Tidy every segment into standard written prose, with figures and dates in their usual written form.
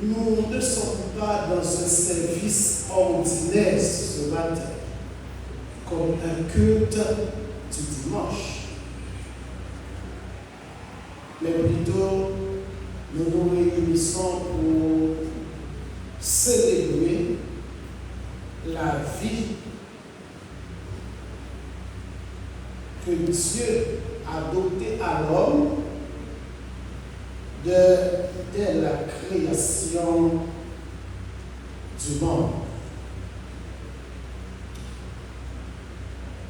Nous ne sommes pas dans un service ordinaire ce matin, comme un culte du dimanche. Mais plutôt, nous nous réunissons pour célébrer la vie que Dieu a donnée à l'homme dès la création du monde.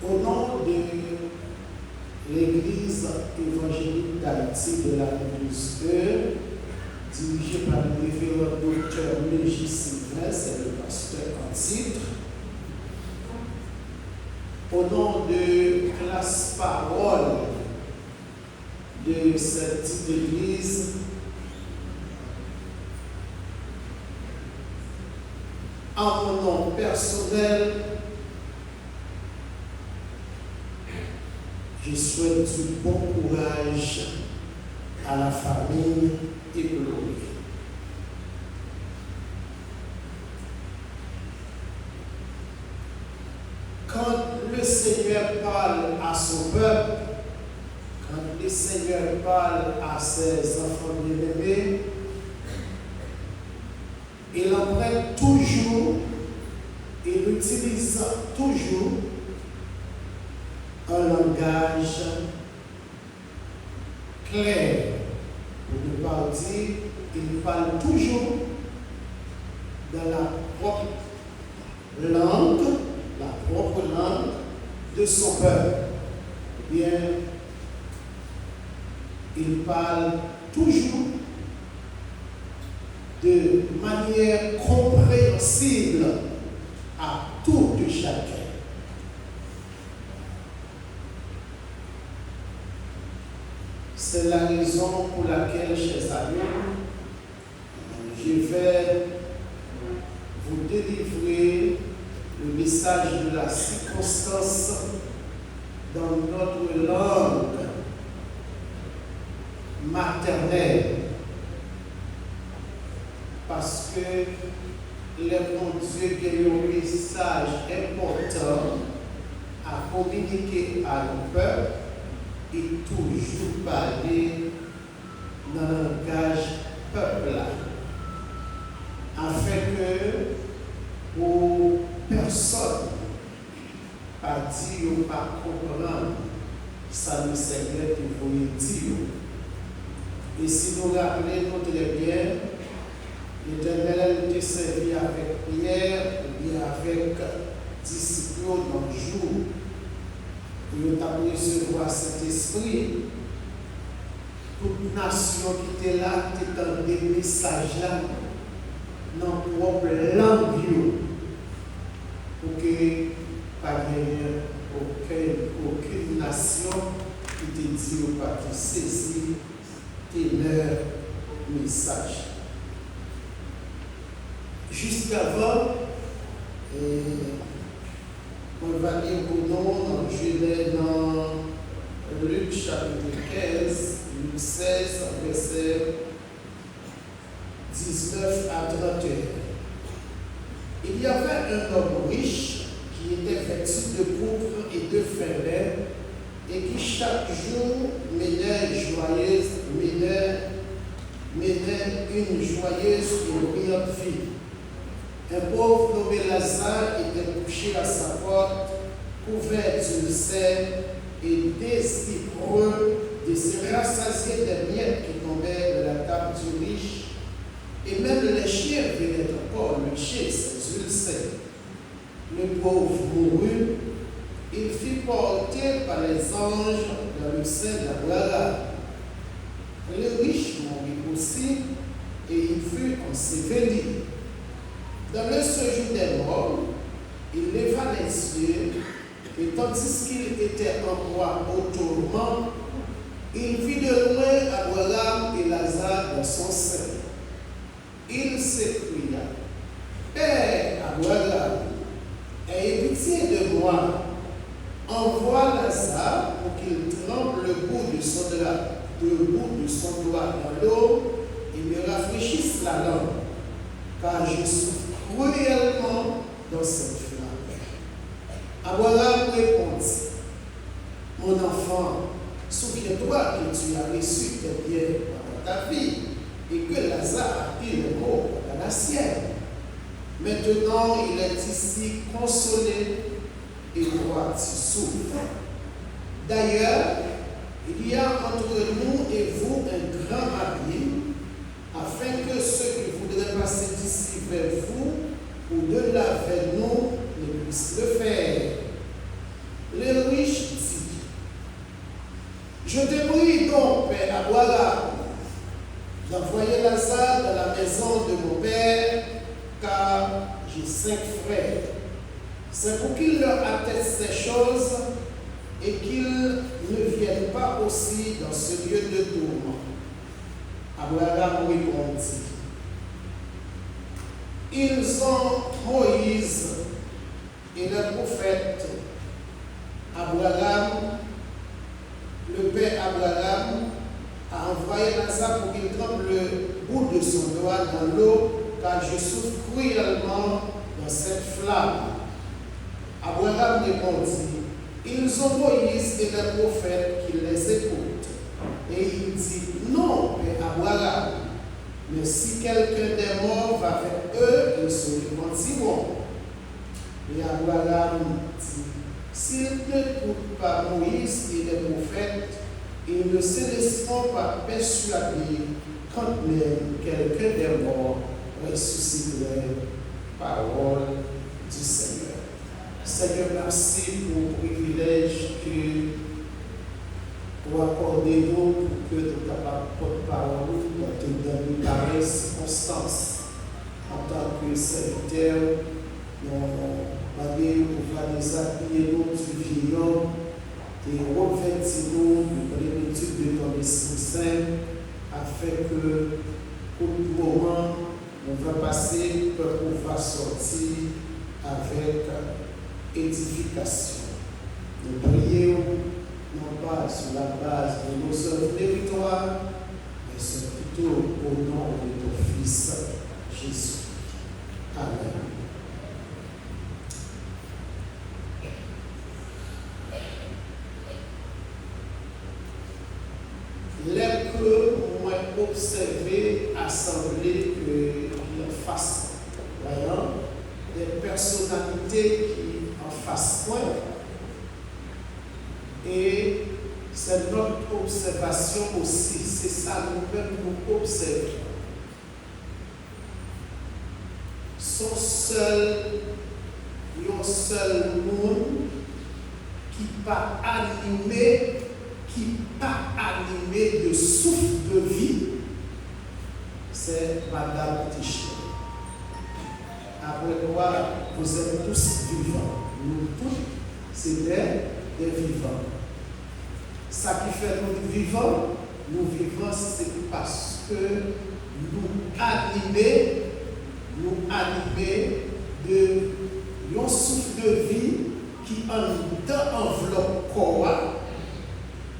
Au nom de l'Église évangélique d'Haïti de la Minuscule, dirigée par le révérend docteur Légis Sylvain, c'est le pasteur en titre. Au nom de classe parole de cette petite église, à mon nom personnel, je souhaite du bon courage à la famille Chloé. Quand le Seigneur parle à son peuple, quand le Seigneur parle à ses enfants bien-aimés, il emprunte toujours, il utilise toujours un langage clair. Pour ne pas dire, il parle toujours dans la propre langue de son peuple. Eh bien, il parle toujours de manière compréhensible à tout de chacun. C'est la raison pour laquelle, chers amis, je vais vous délivrer le message de la circonstance dans notre langue maternelle. Parce que le bon Dieu qui a un message important à communiquer à nos peuples et toujours parler dans le langage peuple afin que pour personne pas dire ou pas comprendre ça le Seigneur qui voulait dire. Et si nous rappelons très bien, l'Éternel était servi avec Pierre ou bien avec disciples dans le jour où il a recevoir cet esprit. Toute nation qui était là, qui était dans des messages là, dans la propre langue, pour que pas aucune nation qui te dit ou pas qui saisit leur message. Jusqu'avant, on va lire pour nous, je l'ai dans Luc chapitre 15, Luc 16, verset 19 à 31. Il y avait un homme riche qui était vêtu de pourpre et de fin lin et qui chaque jour menait une joyeuse et brillante vie. Un pauvre nommé Lazare était couché à sa porte, couvert d'ulcères et désireux de se rassasier des miettes qui tombaient de la table du riche. Et même les chiens venaient encore lucher ces ulcères. Le pauvre mourut, il fut porté par les anges dans le sein d'Abraham. Le riche mourut aussi, et il fut enseveli. Dans le séjour des morts, il leva les yeux, et tandis qu'il était en proie au tourment, il vit de loin Abraham et Lazare dans son sein. Il s'écria: Père Abraham, aie pitié de moi. Envoie Lazare pour qu'il trempe le bout de son doigt dans l'eau et me rafraîchisse la langue, car je souffre cruellement dans cette flamme. Abraham répondit: Mon enfant, souviens-toi que tu as reçu tes biens pendant ta vie et que Lazare a pris le mot dans la sienne. Maintenant, il est ici consolé et toi tu souffres. D'ailleurs, il y a entre nous et vous un grand abîme, afin que ceux qui voudraient passer d'ici vers vous ou de là vers nous ne puissent le faire. Le riche dit: Je te prie donc, Père Abraham, d'envoyer Lazare dans la maison de mon père, car j'ai 5 frères. C'est pour qu'ils leur attestent ces choses et qu'ils ne viennent pas aussi dans ce lieu de tourment. Abraham répondit: ils ont Moïse et le prophète Abraham, le père Abraham, a envoyé Lazare pour qu'il trempe le bout de son doigt dans l'eau, car je souffre cruellement dans cette flamme. Abraham répondit, ils ont Moïse et le prophète qui les écoutent. Et il dit, non, père Abraham, mais si quelqu'un des morts va vers eux, ils se repentiront. Et Abraham dit, s'ils n'écoutent pas Moïse et les prophètes, ils ne se laisseront pas persuader quand même quelqu'un des morts ressusciterait. Parole du Seigneur. Seigneur, merci pour le privilège que vous accordez nous pour que nous soyons capables de porte-parole dans de pareilles circonstances. En tant que serviteur, nous allons des appuyer nous du vieillard et revêtir nous de plénitude de ton Esprit Saint afin que pour tout moment on va passer pour pouvoir sortir avec édification. Nous prions non pas sur la base de nos œuvres méritoires, mais c'est plutôt au nom de ton Fils Jésus. Amen. Les que moi observé, assemblée que en face, voyant des personnalités qui en face point. Et c'est notre observation aussi, c'est ça nous-mêmes nous observons. Son seul monde qui pas animé de souffle de vie, c'est Madame Tichler. Après quoi, vous êtes tous vivants. Nous tous, c'est des vivants. Ça qui fait nous vivants, c'est parce que nous animés de un souffle de vie qui enveloppe corps.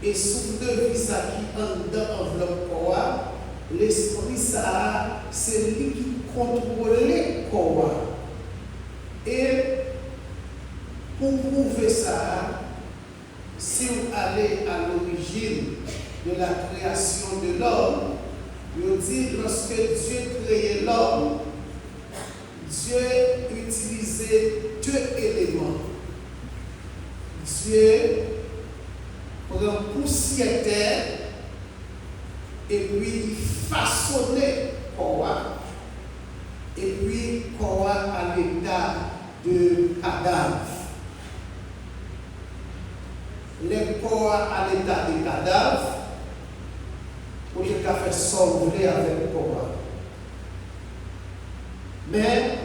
Et souffle de vie ça qui enveloppe corps, l'esprit ça, c'est lui qui contrôle le corps. Et pour prouver ça, si vous allez à l'origine de la création de l'homme, vous dites lorsque Dieu créait l'homme, Dieu utilisait deux éléments. Dieu prend poussière terre et puis il façonnait corps. Et puis corps à l'état de cadavre. Les corps à l'état de cadavre, pour que faire s'envoler avec le corps. Mais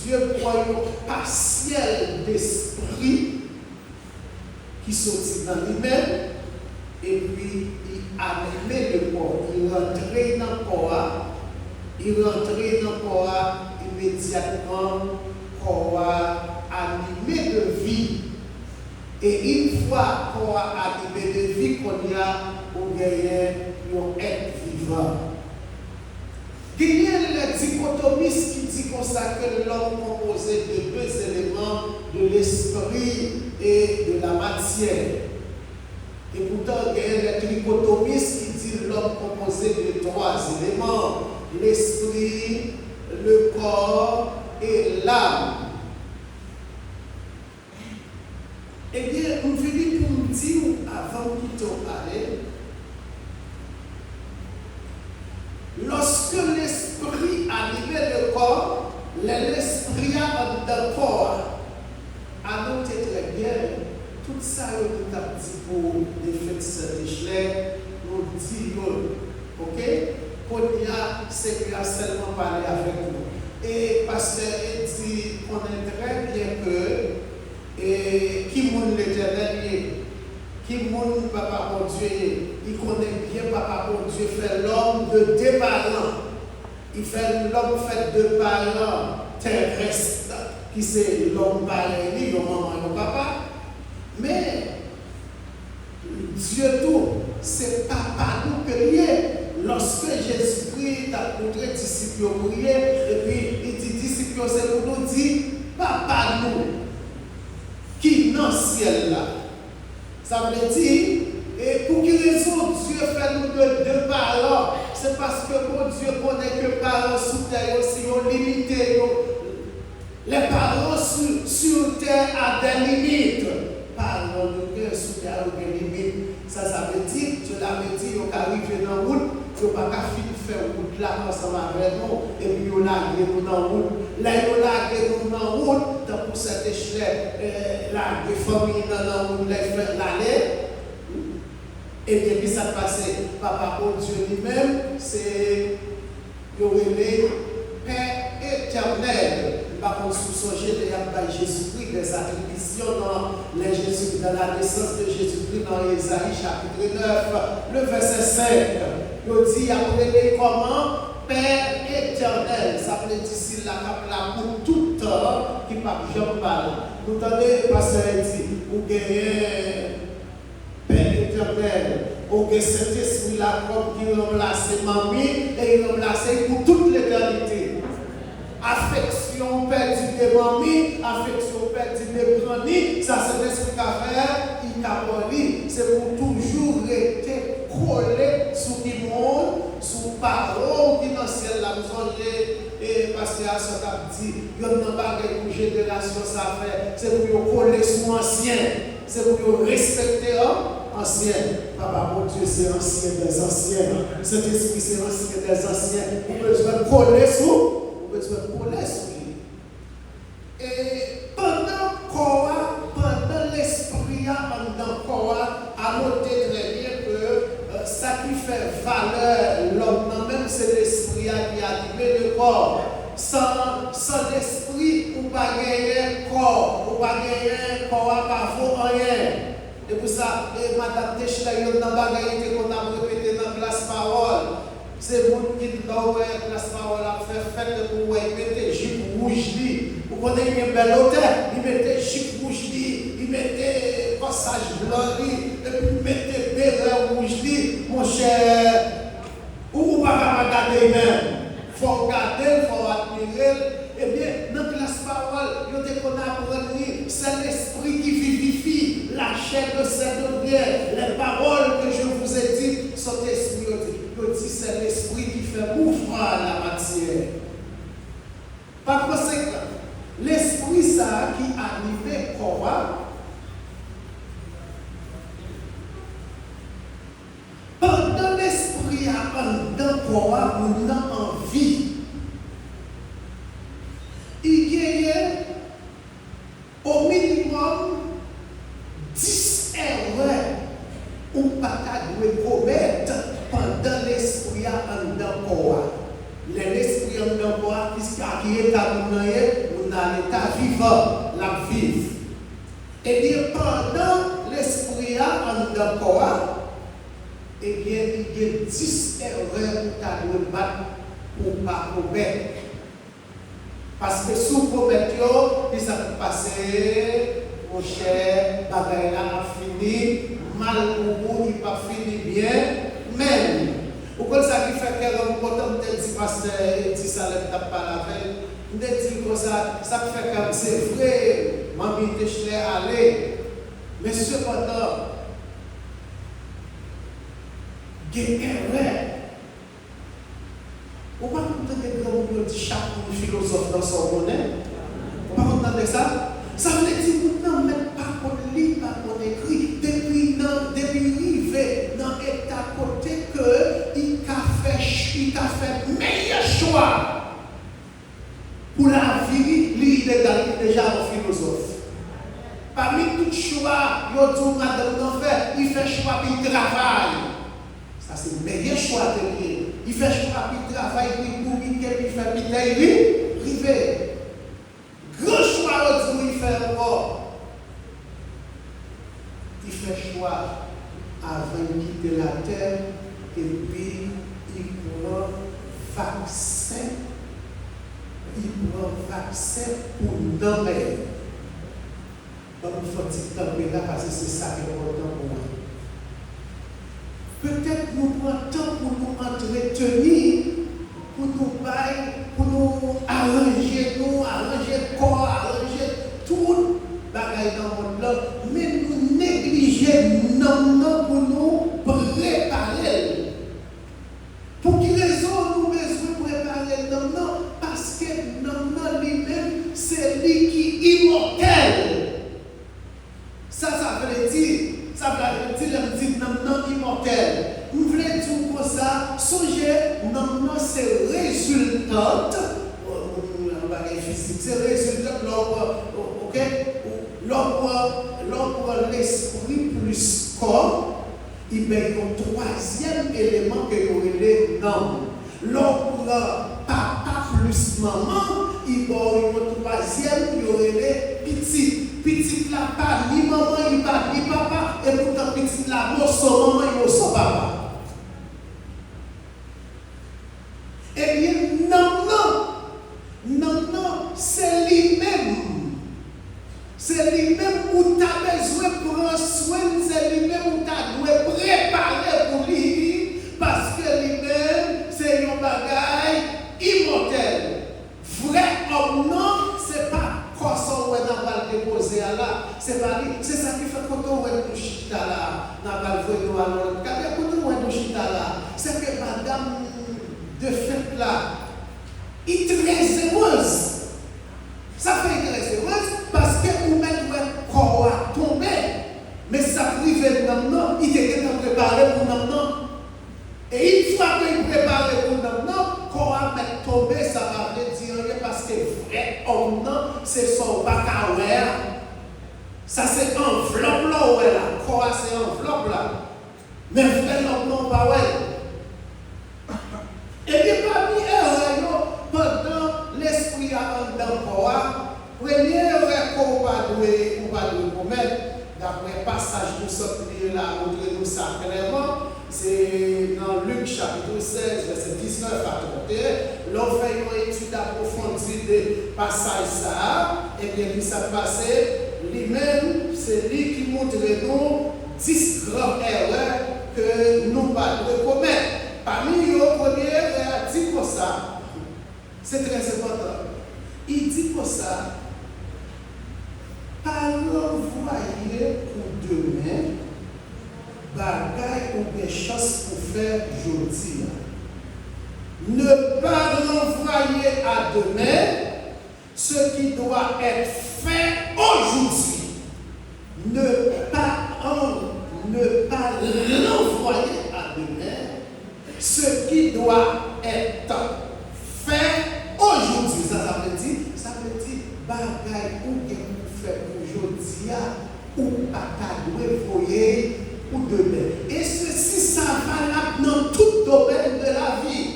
Dieu prend un partiel d'esprit qui sortit dans lui-même et puis il animait le corps. Il rentrait dans le corps. Immédiatement, corps animé de vie. Et une fois corps animé de vie, qu'on y a pour gagner un être vivant. Il y a le dichotomiste qui dit comme ça que l'homme composé de deux éléments, de l'esprit et de la matière. Et pourtant, il y a le trichotomiste qui dit l'homme composé de trois éléments, l'esprit, le corps et l'âme. Eh bien, on finit pour nous dire, avant tout aller, lorsque l'esprit animait le corps, l'esprit a dans le corps. À noter très bien, tout ça, nous avons dit pour les fêtes Saint-Michel, nous disons, ok? Qu'on y a, c'est qu'il a seulement parlé avec nous. Et parce qu'il dit qu'on est très bien que, et qui moun l'Éternel, qui moun papa mon Dieu, il connaît bien papa mon Dieu, fait l'homme de démarrant. Il fait l'homme fait de parents terrestres, qui c'est l'homme pareil, le maman et le papa. Mais Dieu tout, c'est papa nous que lié. Lorsque Jésus-Christ a montré les disciples prier, et puis il dit disciples, c'est pour nous dire, papa nous, qui dans le ciel là. Ça veut dire, et pour quelle raison Dieu fait nous deux parents? C'est parce que mon Dieu connaît que parents sous terre aussi ont limité. Les parents sur terre ont des limites. Parents de cœur sous terre ont des limites. Ça veut dire, je l'avais dit, on arrive dans la route, on ne peut pas faire route là ensemble avec nous, et puis on a nous dans la route. Là, on a nous dans la route, pour cette échelle, là, des familles dans la route, l'aller. Et puis ça passe, papa, oh Dieu lui-même, c'est le Père éternel. Par contre, sous son Jésus-Christ, des attributions dans la naissance de Jésus-Christ dans Ésaïe chapitre 9, le verset 5. Il dit, appelez comment Père éternel. Ça veut dire ici la pour tout temps qui parle jamais parler. Vous entendez, pasteur dit, vous gagnez Père éternel. Au Saint-Esprit là comme qui remplace mamie et il remplace pour toute l'éternité. Affection perdue de mamie, affection perdue de granny, ça c'est l'esprit qu'a fait, il a parlé, c'est pour toujours rester collé sur le monde, sur parole qui dans le ciel là, vous songez, et pasteur Asson a dit, il y a un bagage pour génération ça fait, c'est pour coller sur ancien, c'est pour respecter ancien. Papa, mon Dieu, c'est ancien des anciens. Cet esprit, c'est ancien des anciens. Vous besoin coller sur. Et pendant l'esprit, pendant corps, à noter très bien que ça qui fait valeur l'homme, même c'est l'esprit qui a animé le corps. Sans l'esprit, ou pas gagner corps, ou pas gagner corps, pas vaut rien. Et pour ça, Madame Techla, il y a un bagage qu'on a répété dans la classe parole. C'est vous qui dans la classe parole a fait pour mettre jupe rouge. Vous connaissez une belle hôtel, il mettait jupe rouge, il mettait passage blanc, et puis il mettait béret rouge, mon cher. Ou vous ne pouvez pas regarder même. Il faut regarder, il faut admirer. Eh bien, dans la classe parole, il y a qu'on apprend, c'est l'esprit qui vivifie la chair de cette bien. Les paroles que je vous ai dites sont esprit. Il dit c'est l'esprit qui fait mouvement la matière. Par conséquent, l'esprit ça qui anime Korah, pendant l'esprit pendant Korah, on a envie. Il y a au minimum 10 erreurs ou pas de commettre pendant l'esprit en Korah. L'esprit en Korah, qui est à nous, on a l'état vivant, la vive. Et bien pendant l'esprit en Korah, et bien il y a 10 erreurs pour nous battre pour ne pas commettre. Parce que sous promettre, il s'est passé, mon cher, bagaille a fini, mal pour vous, il n'a pas fini bien, même. Pourquoi ça qui fait que l'homme content de dire pasteur, il dit ça, il n'a pas la veille, il dit comme ça fait comme c'est vrai, mamie te aller. Mais cependant, il y a une erreur. On va entendre des grands mots de chaque philosophe dans son bonheur. On va entendre ça. Ça veut dire que nous n'avons pas qu'on lit, pas qu'on écrit. Depuis arrivé dans l'état côté que il a fait meilleur choix pour la vie, il est déjà un philosophe. Parmi tous les choix, il fait choix pour il travaille. Ça c'est le meilleur choix de lui. Il fait choix pour il travaille, pour il fait piter, privé. Grand choix il fait encore. Il fait choix avant de quitter la terre et puis il prend vaccin. vaccin, il prend vaccin pour nommer. Donc, il faut dire là parce que c'est ça qui est important pour moi. Peut-être nous prenons temps pour nous entretenir, pour nous arranger le corps, arranger tout bagaille dans le monde là, mais nous négligeons non pour nous préparer. Pour quelle raison nous besoin préparer non? Parce que non lui-même, c'est lui qui est immortel. Ça veut dire non immortel. Nous voulons dire comme ça, songez, non, c'est résultante, c'est résultante, ok? L'homme l'esprit plus corps, il y a un troisième élément que vous avez non. L'homme papa plus maman, il y a un troisième qui aurait petit. Petit là pas ni maman, il pas ni papa, et pourtant petit là, non son maman, il son papa. Eh bien, non, c'est lui-même. C'est lui-même où tu as besoin de prendre soin, c'est lui-même où tu as besoin de préparer pour lui, parce que lui-même, c'est un bagage immortel. Vrai homme, non, c'est pas quoi ça on va le déposer là. C'est pas lui, c'est ça qui fait quand on est dans chita là, n'a pas le voir nous alors. Quand on est dans chita là, c'est que madame de fête là, il est très heureuse. Ça fait très heureuse parce que vous mettez le corps à tomber. Mais ça prive maintenant, il était préparé pour maintenant. Et une fois qu'il est préparé pour maintenant, corps à mettre tomber, ça va dire parce que vrai homme, c'est son bacaware. Ça c'est enveloppe là, ouais là. Corps c'est enveloppe là. Mais vrai homme, non, pas ouais. Et bien, parmi eux, pendant l'esprit a dans corps, premier erreur qu'on va commettre, d'après le passage de ce livre là, montrez-nous ça clairement, c'est dans Luc chapitre 16, verset 19 à 31, l'on fait une étude approfondie de passage ça, et bien, il s'est passé, lui-même, c'est lui qui montre nous 10 grandes erreurs que nous ne devons commettre. Parmi eux, premier erreur, dit comme ça, c'est très important. Il dit comme ça, pas l'envoyer pour demain, bagaille ou des choses pour faire aujourd'hui. Ne pas l'envoyer à demain ce qui doit être fait aujourd'hui. Ne pas l'envoyer à demain ce qui doit être fait aujourd'hui. Ça veut dire, bagaille ou bien pour faire aujourd'hui, ou pas voyer ou demain. Et ceci, ça valable dans tout domaine de la vie.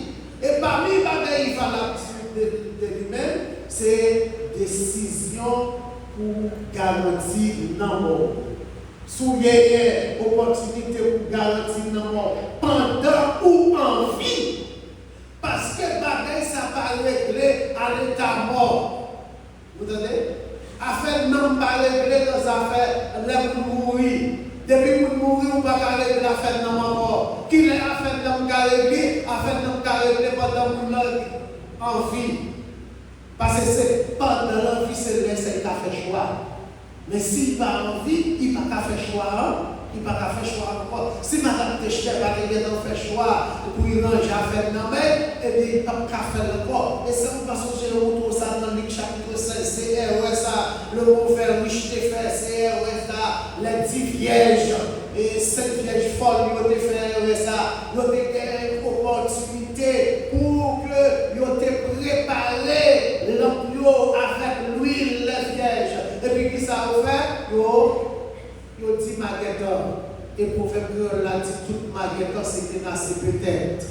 Et parmi les bagailles valables de lui-même, c'est décision pour garantir l'amour. Souvenez opportunité pour garantir l'amour pendant ou en vie. Parce que bagaille, ça va régler à l'état mort. Vous entendez? Affaire non pas régler dans affaires, là pour mourir. Depuis pour mourir, on ne va pas régler l'affaire non mort. Qui est affaire non régler, affaire non régler pendant qu'on en vie. Parce que c'est pendant la vie, c'est là qu'il a fait choix. Mais s'il va en vie, il ne va pas faire choix. Il ne va pas faire choix encore. Si madame Techter va faire choix pour y ranger affaire non mais, eh bien, il ne va pas faire encore. Et ça, on va changer le retour ça dans Luc chapitre 16, c'est ça, le mot faire riche te faire, c'est ça, les 10 vierges, et 7 vierges folles, ils ont fait ça, ils ont une opportunité pour que ils ont préparé l'emploi avec l'huile, les vierges. Et puis, qui ça a fait? Ils ont dit Magueton. Et pour faire que la dit toute Magueton, c'était nassé peut-être.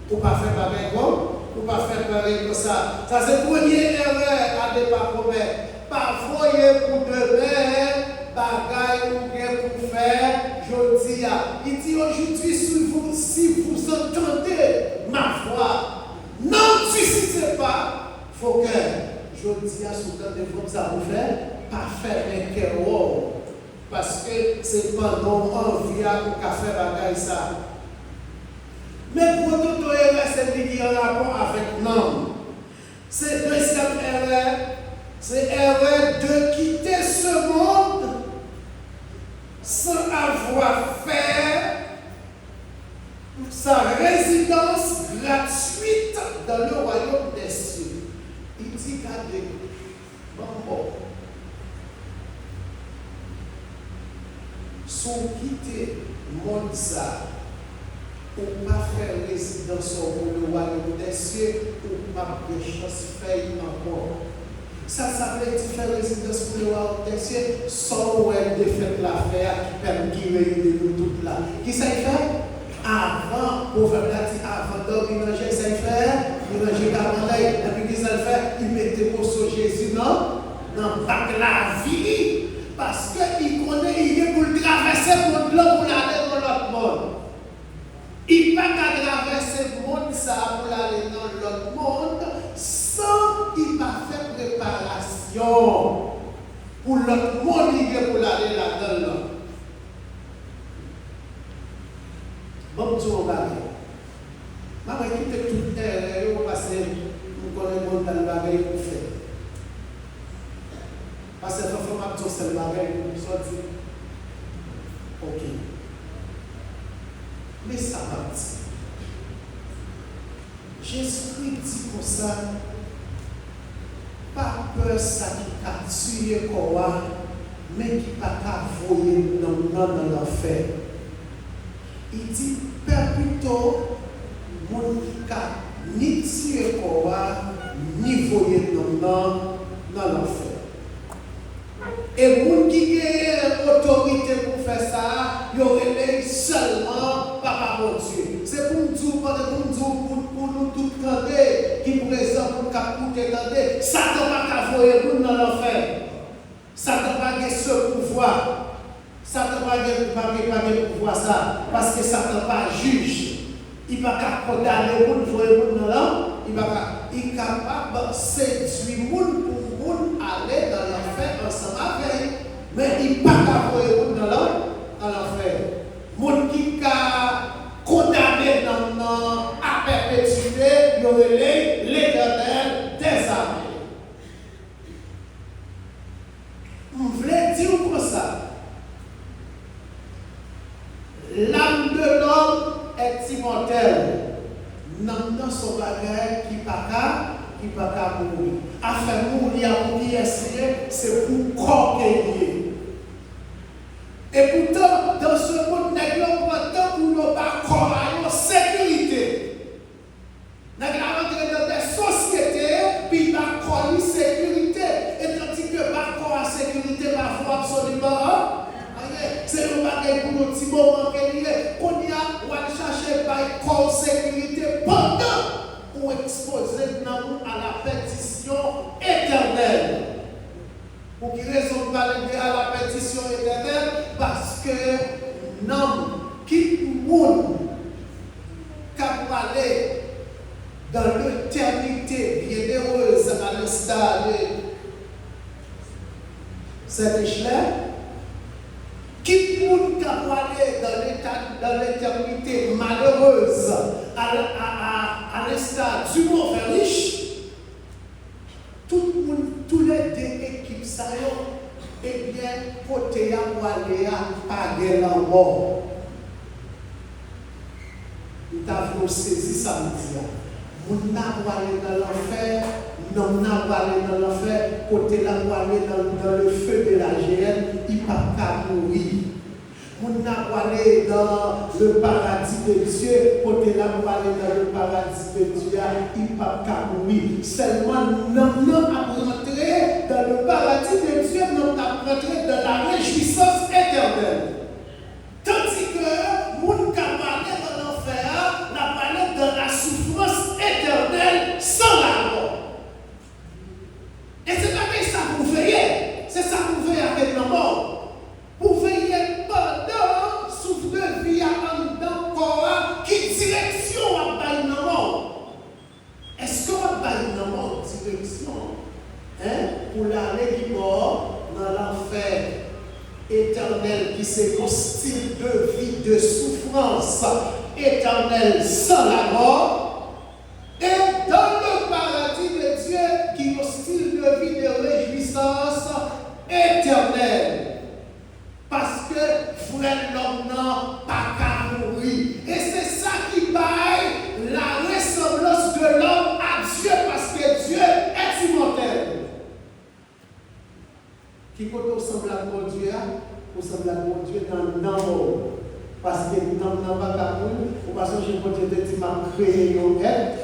Pour ne pas faire pareil pour ne pas faire pareil comme ça. Ça, c'est la première erreur à ne pas commettre. Parfois, pour demain, bagaille ou bien pour faire, je dis, il dit aujourd'hui, si vous entendez ma voix, non suscitez faut que je dis à ce temps de vous, ça vous fait pas faire un cœur parce que c'est pendant envie à café bagaille ça. Mais pour tout erreur, c'est qui en rapport avec non. C'est deuxième erreur, c'est erreur de quitter ce monde sans avoir fait sa résidence gratuite dans le royaume des cieux. Il dit regardez, bon, sans quitter le monde ça, pour ne pas faire résidence au le royaume des cieux, ou pas de chance faire encore. Ça veut dire faire résidence pour le royaume des cieux, sans de faire l'affaire qui permet de réunir tout là. Qui ça fait? Avant, pour faire avant de manger, ça fait, il mangeait avant d'ailleurs, et puis ça fait, il mettait pour ce Jésus dans la vie, parce qu'il connaît, il est pour traverser le monde là, pour aller dans l'autre monde. Il ne peut pas traverser le monde ça pour aller dans l'autre monde sans qu'il pas faire préparation pour l'autre monde il est pour aller là-dedans. Bon, tu vas aller. Maman, quitte toute erreur, parce que nous connaissons dans le bagage pour faire. Parce que il faut que c'est le bagage pour sortir. Ok. Mais ça va dire. Jésus-Christ dit comme ça, pas peur ça qui a tué quoi, mais qui n'a pas voyé dans l'enfer. Il dit, peur plutôt, mon qui a ni tué quoi, ni voyé dans l'enfer. Et moun qui a autorité pour faire ça, il y aurait seulement Papa mon Dieu. C'est pour nous dire, pour nous tous canter, qui pour exemple, pour nous canter, ça ne va pas voyer dans l'enfer. Ça ne va pas ce pouvoir. Ça ne va pas pouvoir ça. Parce que ça ne va pas juge. Il ne va pas condamner pour voyer dans l'enfer. Il est capable de séduire les gens pour aller dans l'enfer ensemble avec. Mais il n'est pas capable de voyer dans l'enfer. Les gens qui sont condamnés à perpétuité, il y aurait l'Éternel des armées. Je voulais dire comme ça. L'âme de l'homme est immortelle. L'âme de son bagage qui ne peut pas mourir. À faire mourir, c'est pour corps qu'il y ait. Et pourtant, dans ce monde, nous n'avons pas corps en sécurité. Nous avons rentré dans des sociétés, puis nous avons corps en sécurité. Et tandis que pas corps en sécurité, pas faut absolument. C'est le bagage pour nos petits moments qu'on y a, on va chercher par corps en sécurité pendant qu'on expose nous à la perdition éternelle. Pour qui raison parler à la perdition éternelle? Parce que l'homme qui monde qui a aller dans l'éternité bienheureuse à l'instar de cet échelon, qui monde qui a aller dans l'éternité malheureuse à l'instar du mauvais riche, tous les deux équipes ça eh bien, côté à aller à paguer la mort. Nous avons saisi ça, nous n'a pas aller dans l'enfer, nous n'a pas aller dans l'enfer, côté là pour aller dans le feu de la géhenne, il ne peut pas mourir. Nous n'a pas aller dans le paradis de Dieu, côté là pour aller dans le paradis de Dieu, il ne peut pas mourir. Seulement, nous avons rentré dans le paradis de Dieu, nous avons rentré dans la réjouissance éternelle. Tandis que nous qui avons allé dans l'enfer, nous avons allé dans la souffrance éternelle sans la mort. Et c'est pas que ça vous veillez, c'est ça que vous veillez avec la mort. Vous veillez pendant souffle de vie à un corps qui direction à la mort. Est-ce qu'on va la mort? instructions pour l'aller qui mort dans l'enfer éternel, qui c'est un style de vie de souffrance éternelle sans la mort, et dans le paradis de Dieu, qui est un style de vie de réjouissance éternelle. Parce que frère l'homme n'a pas qu'à mourir. Et c'est ça qui baille la ressemblance de l'homme à Dieu, parce que Dieu est immortel. Qui peut ressembler à Dieu, ressemble à Dieu dans l'amour. Parce que nous n'avons pas qu'à mourir. Parce que je peux te dire que m'a créé un être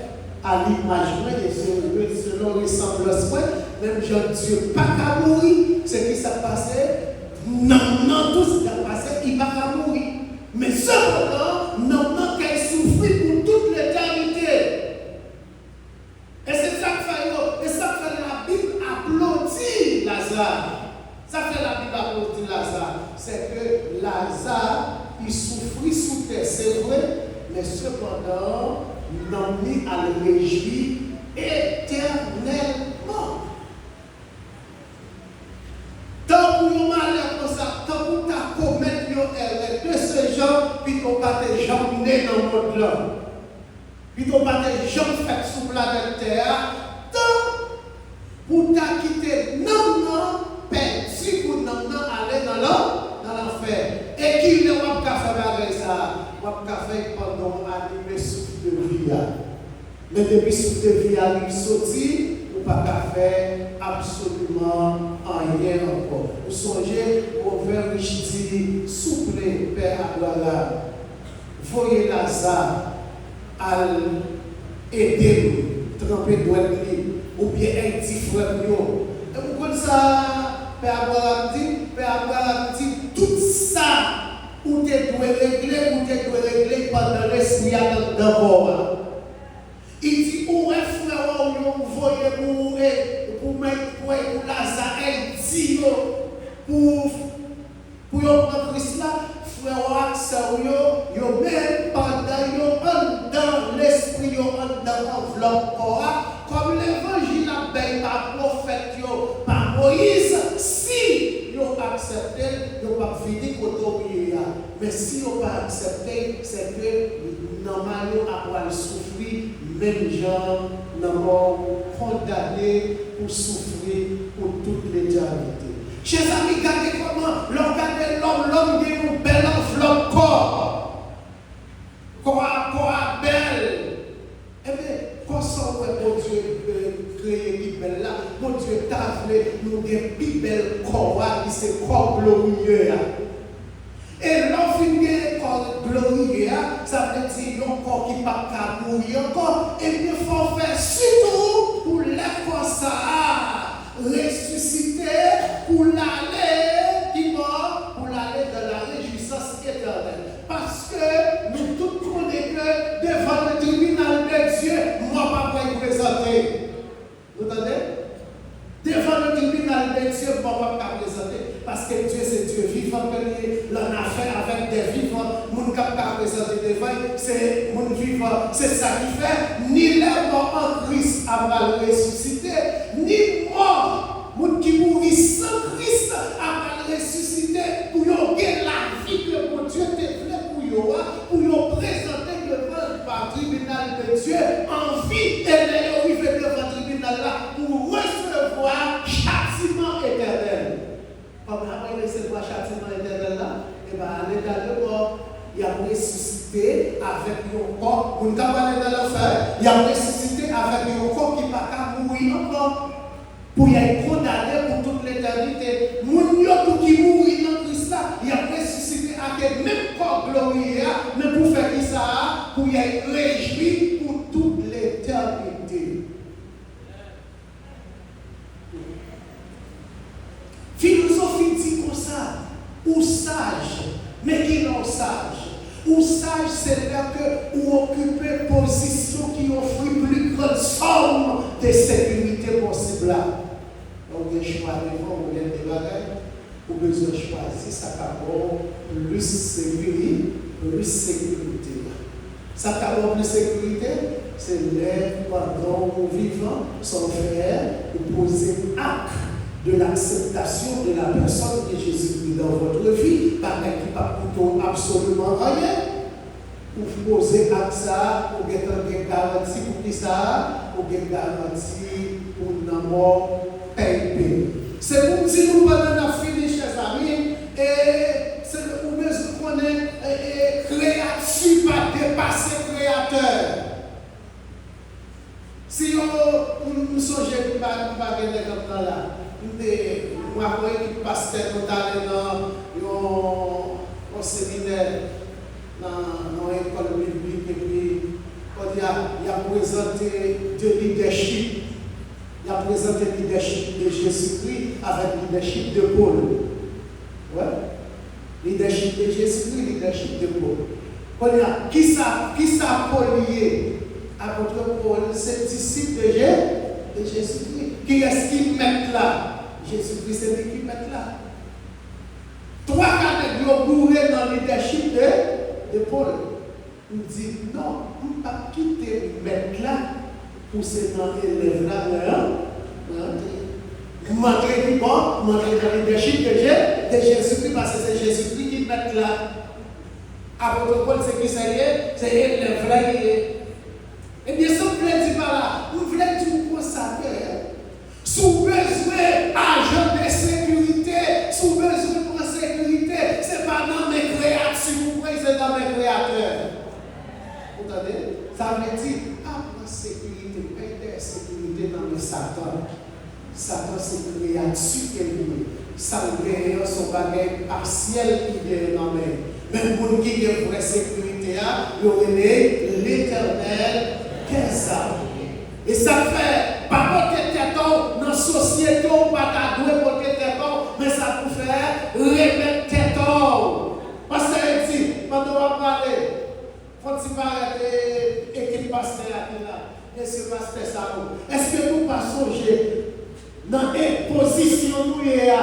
à l'image et selon ressemblance. Même Dieu pas qu'à mourir. Ce qui s'est passé. Non, tout ce qui a passé, il va pas mourir. Mais cependant, non, qu'elle souffrit pour toute l'éternité. Et c'est ça que fait la Bible applaudir Lazare. Ça fait la Bible applaudir Lazare. C'est que Lazare, il souffrit sous terre, c'est vrai, mais cependant, non, il a le réjoui éternellement. Tant pour nous malheur comme ça, tant pour ta commettre une erreur de ce genre, puis qu'on pas tes jambes nées dans le monde là. Puis qu'on pas tes jambes faites sous planète Terre, tant pour ta quitter non, perdu pour non aller dans l'enfer. Et qui ne va pas faire avec ça? On va pas faire pendant animer souffle de vie. Mais depuis souffle de vie à lui sorti, on ne peut pas faire absolument rien encore. Vous songez au vers Richiti, souple, Père Abraham. Voyez Lazare à aider nous, tremper doigt ou bien un petit frère. Et vous connaissez ça, Père Abraham dit, tout ça, où tu dois régler pendant l'esprit d'abord. Il dit, où est frère, vous voyez pour Lazare, il dit, pour prendre Christ là, frère, vous même pendant dans l'esprit, dans l'enveloppe, comme l'évangile a bien par prophète, par Moïse, si vous acceptez, vous pas fini côté. Mais si vous pas accepté, c'est que normalement avoir souffrir, même gens n'ont condamné pour souffrir pour toute l'éternité. Chers amis, regardez comment l'homme dit une belle enveloppe corps belle. Eh bien, quand ça mon Dieu créé qui belle là, mon Dieu t'a fait nous des plus belles corps qui c'est corps glorieux. Et l'enfant de corps glorieux, ça veut dire un corps qui ne peut pas mourir encore. Et il faut faire surtout pour les corps ça, ressusciter pour l'aller qui mort, pour l'aller dans la réjouissance éternelle. Parce que nous tous connaissons que devant le tribunal de Dieu, moi pas pour y présenter. Vous entendez? Devant le tribunal de Dieu, moi pas présenter. Parce que Dieu c'est Dieu vivant, l'on a fait avec des vivants, mon cap pas présenter devant, c'est mon vivant, c'est ça qui fait, ni les morts en Christ à mal ressuscité, ni mort, mon qui mourit sans Christ à mal ressuscité, pour gagner la vie que mon Dieu te fait pour présenter devant le tribunal de Dieu en vie, et arriver devant le tribunal là pour recevoir châtiment éternel. Comme après recevoir châtiment éternel là, et bien aller dans le mort, il a ressuscité avec un corps, vous ne pouvez pas aller dans l'enfer, il a ressuscité avec un corps qui ne peut pas mourir encore, pour y être condamné pour toute l'éternité. Mon Dieu qui mourit dans Christ là, il a ressuscité avec le même corps glorieux, mais pour faire ça, pour y être réjoui pour toute l'éternité. Philosophie dit comme ça, ou sage, mais qui non sage. Ou sage, c'est là que vous occupez une position qui offre plus grande somme de sécurité possible. Donc, vous avez choisi devant, vous avez des bagages, vous avez besoin de choisir ça plus sécurité, plus sécurité. Ça plus sécurité, c'est l'air pendant vos vivants, sans faire, vous posez acte de l'acceptation de la personne de Jésus-Christ dans votre vie, par qui ne coûte absolument rien. Vous posez acte ça, vous avez une garantie pour qui ça, vous avez une garantie pour une mort paye. C'est comme si nous avons fini, chers amis, et c'est le moment où on est créatif à dépasser le créateur. Si on songe que nous ne pas gagner comme ça là, moi je crois que pasteur nous allé dans un séminaire dans l'école biblique et puis il a présenté de leadership. Il a présenté le leadership de Jésus-Christ avec le leadership de Paul. Ouais. Leadership de Jésus-Christ, leadership de Paul. Qui ça Paul lié? Apôtre Paul, c'est disciple de Jésus-Christ. Qui est-ce qui met là? Jésus-Christ, c'est lui qui met là. Trois catégories bourrées dans le leadership de Paul. Il dit non, on ne peut pas quitter le mettre là pour se élève là. Vous montrez du bon, vous montrez dans le leadership de Jésus-Christ parce que c'est Jésus-Christ qui met là. Apôtre Paul, c'est qui c'est élève là. Eh bien, si vous voulez dire par là, vous voulez dire consacrer, sous besoin d'agent de sécurité, sous besoin de sécurité, ce n'est pas dans mes créateurs, vous voyez, c'est dans mes créateurs. Vous entendez? Ça veut dire, la sécurité, pas de sécurité dans le Satan. Satan, c'est une créature qui est liée. Ça veut son bagage partiel qui est dans mes. Même pour nous qui ont une vraie sécurité, il y aurait l'Éternel. Et ça fait, pas porter tête dans la société, pas doué porter tête, mais ça peut faire remettre tête. Parce que dit, quand on va parler, faut-il pas arrêter l'équipe pasteur là, monsieur pasteur Sao, est-ce que nous pas songer dans une position où il y a,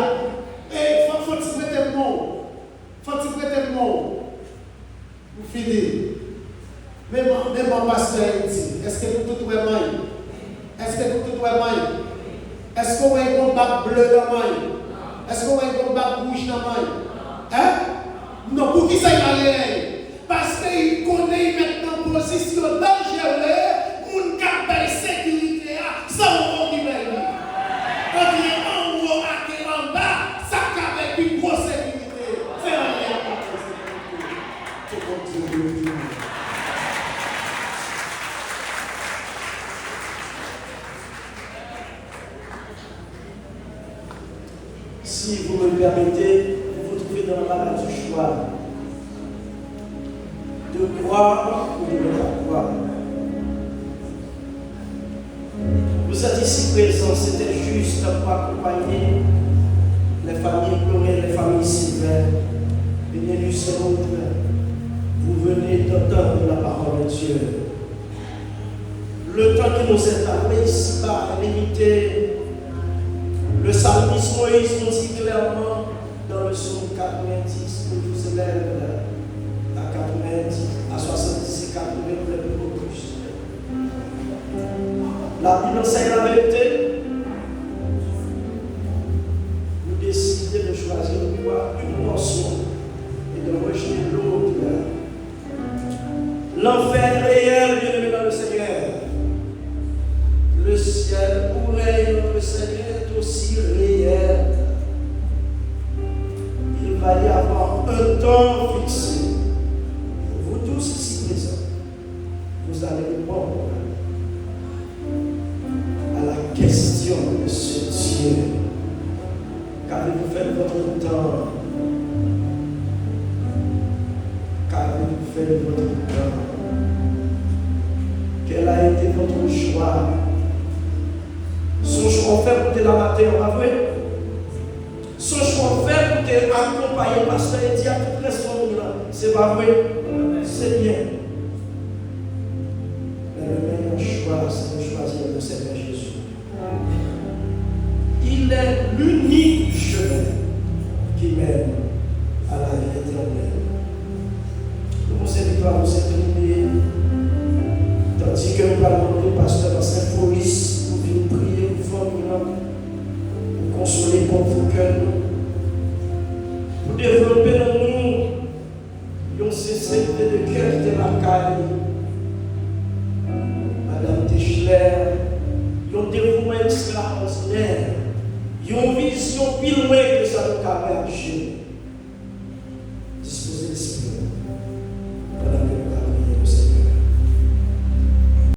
et faut-il prêter le mot, faut-il prêter le mot, vous finissez. Même mon pasteur dit, est-ce que nous tout vraiment? Est-ce que nous tout vraiment? Est-ce qu'on a un bac bleu dans la main? Est-ce qu'on a un bac rouge dans la main? Hein? Non, pour qui ça y aller? Parce qu'il connaît maintenant position dangereuse, mon cap de sécurité, sans on qui va y. On dit en haut, en bas, ça cap avec une grosse sécurité. C'est rien pour sécurité. Si vous me le permettez, vous vous trouvez dans la maladie du choix de croire ou de ne pas croire. Vous êtes ici présents, c'était juste pour accompagner les familles pleurées, les familles sylvaines. Venez du centre, vous venez d'entendre la parole de Dieu. Le temps qui nous est arrivé ici par l'unité. Le psalmiste Moïse nous dit clairement dans le psaume 90, nous vous élève à 90, à 70 et 80, beaucoup plus. La Bible enseigne la vérité. Vous décidez de choisir une portion et de rejeter l'autre. L'enfer réel, bien-aimé dans le Seigneur. Le ciel où règne notre Seigneur est aussi réel. Il va y avoir un temps fixé. Vous tous ici présents, vous allez répondre à la question de ce Dieu. Qu'avez-vous fait de votre temps? Qu'avez-vous fait de votre temps? Quel a été votre choix? Son choix fait pour te la mater, on va voir. Son choix fait pour te accompagner, parce qu'il dit à tout le reste, c'est pas vrai, c'est bien. Mais le meilleur choix, c'est de choisir le Seigneur Jésus. Il est l'unique chemin qui mène à la vie éternelle. Nous vous invitons à nous incliner, tandis que nous cœur pour développer dans nous une sincérité de cœur qui est la caille. Madame Tischler, un dévouement extraordinaire, une vision plus loin que ça nous a marché.